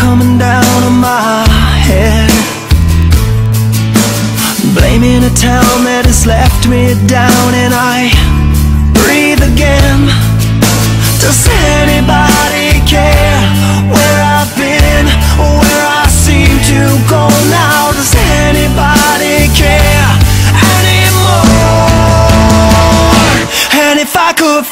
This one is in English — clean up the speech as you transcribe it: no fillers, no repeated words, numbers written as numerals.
coming down on my head, blaming a town that has left me down, and I breathe again. Does anybody care where I've been, where I seem to go now? Does anybody care anymore? And if I could